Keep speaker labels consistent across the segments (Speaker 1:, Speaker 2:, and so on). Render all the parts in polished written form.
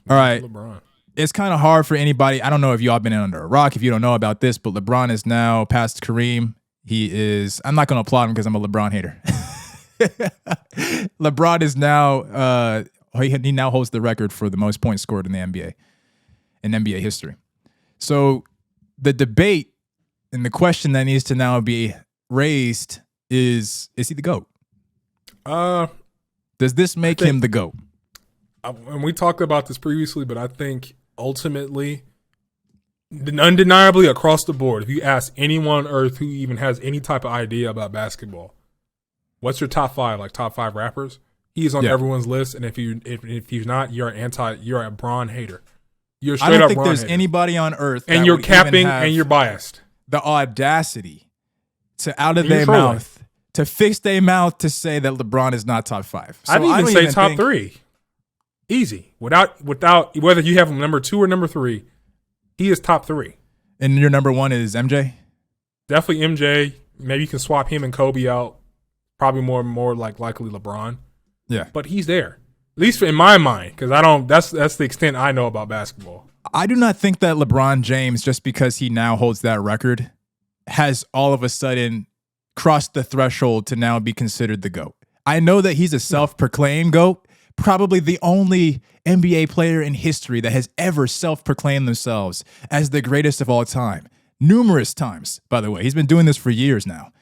Speaker 1: All right.
Speaker 2: LeBron.
Speaker 1: It's kind of hard for anybody. I don't know if y'all been in under a rock, if you don't know about this, but LeBron is now past Kareem. He is, I'm not going to applaud him because I'm a LeBron hater. LeBron is now, he now holds the record for the most points scored in the NBA, in NBA history. So the debate and the question that needs to now be raised is he the GOAT? Does this make him the GOAT?
Speaker 2: And we talked about this previously, but I think ultimately, undeniably across the board, if you ask anyone on earth who even has any type of idea about basketball, what's your top five? Like top five rappers? He's on everyone's list, and if you're not, you're a Bron hater. You're straight up.
Speaker 1: I don't think
Speaker 2: Bron
Speaker 1: there's
Speaker 2: hater.
Speaker 1: Anybody on earth,
Speaker 2: and you're capping and you're biased.
Speaker 1: The audacity to out of their mouth to fix their mouth to say that LeBron is not top five. So
Speaker 2: I'd even say top three. Easy. Without whether you have him number 2 or number 3, he is top 3.
Speaker 1: And your number 1 is MJ?
Speaker 2: Definitely MJ. Maybe you can swap him and Kobe out. Probably more like likely LeBron.
Speaker 1: Yeah.
Speaker 2: But he's there. At least in my mind, because I don't that's the extent I know about basketball.
Speaker 1: I do not think that LeBron James, just because he now holds that record, has all of a sudden crossed the threshold to now be considered the GOAT. I know that he's a self-proclaimed GOAT, probably the only NBA player in history that has ever self-proclaimed themselves as the greatest of all time. Numerous times, by the way. He's been doing this for years now.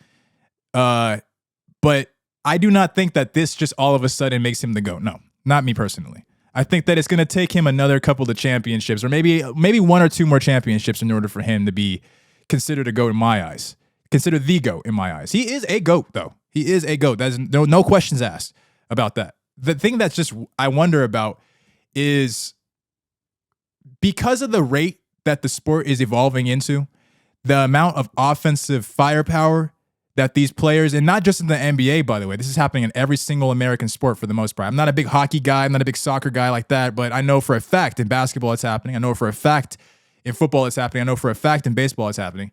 Speaker 1: But I do not think that this just all of a sudden makes him the GOAT. No, not me personally. I think that it's going to take him another couple of championships, or maybe 1 or 2 more championships in order for him to be considered a GOAT in my eyes. Considered the GOAT in my eyes. He is a GOAT, though. He is a GOAT. There's no questions asked about that. The thing that's just I wonder about is because of the rate that the sport is evolving into, the amount of offensive firepower that these players, and not just in the NBA, by the way, this is happening in every single American sport for the most part. I'm not a big hockey guy. I'm not a big soccer guy like that, but I know for a fact in basketball it's happening. I know for a fact in football it's happening. I know for a fact in baseball it's happening.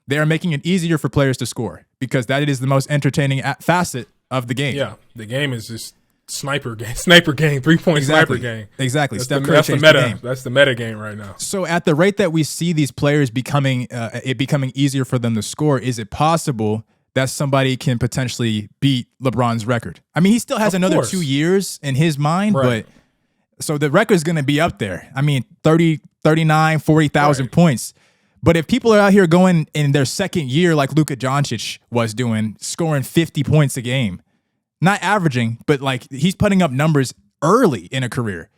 Speaker 1: They are making it easier for players to score because that is the most entertaining facet of the game.
Speaker 2: Yeah, the game is just sniper game, 3-point sniper game.
Speaker 1: Exactly.
Speaker 2: That's the meta. That's the meta game right now.
Speaker 1: So at the rate that we see these players becoming easier for them to score, is it possible that somebody can potentially beat LeBron's record? I mean, he still has another 2 years in his mind,
Speaker 2: right.
Speaker 1: But so the record's going to be up there. I mean, 30, 39, 40,000 points. But if people are out here going in their second year like Luka Doncic was doing, scoring 50 points a game, not averaging, but like he's putting up numbers early in a career.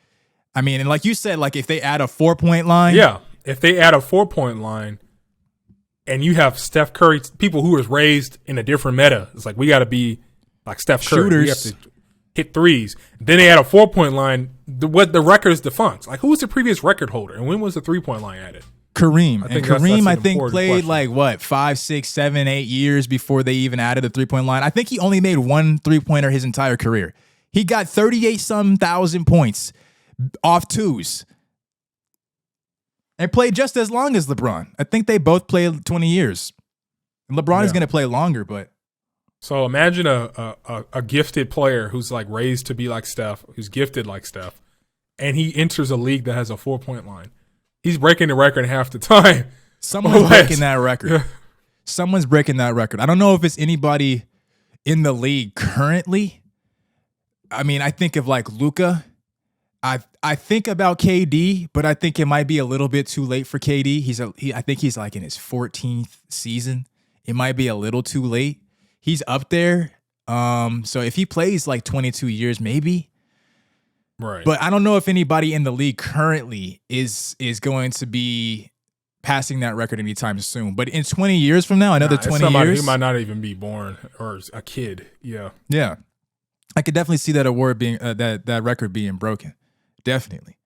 Speaker 1: I mean, and like you said, like if they add a 4-point line.
Speaker 2: Yeah, if they add a 4-point line and you have Steph Curry, people who was raised in a different meta, it's like we got to be like Steph Curry.
Speaker 1: Shooters.
Speaker 2: We have to hit threes. Then they add a 4-point line. The record is defunct. Like who was the previous record holder and when was the 3-point line added?
Speaker 1: Kareem.
Speaker 2: I think
Speaker 1: Kareem played like what, 5, 6, 7, 8 years before they even added a 3-point line. I think he only made 1 3-pointer his entire career. He got 38,000 points off twos and played just as long as LeBron. I think they both played 20 years. And LeBron is going to play longer, but.
Speaker 2: So imagine a gifted player who's like raised to be like Steph, who's gifted like Steph, and he enters a league that has a 4-point line. He's breaking the record half the time.
Speaker 1: Someone's breaking that record. Yeah. Someone's breaking that record. I don't know if it's anybody in the league currently. I mean, I think of like Luka. I think about KD, but I think it might be a little bit too late for KD. I think he's like in his 14th season. It might be a little too late. He's up there. So if he plays like 22 years, maybe.
Speaker 2: Right.
Speaker 1: But I don't know if anybody in the league currently is going to be passing that record anytime soon. But in 20 years from now, another 20 years.
Speaker 2: He might not even be born or a kid. Yeah.
Speaker 1: Yeah. I could definitely see that award being that record being broken. Definitely.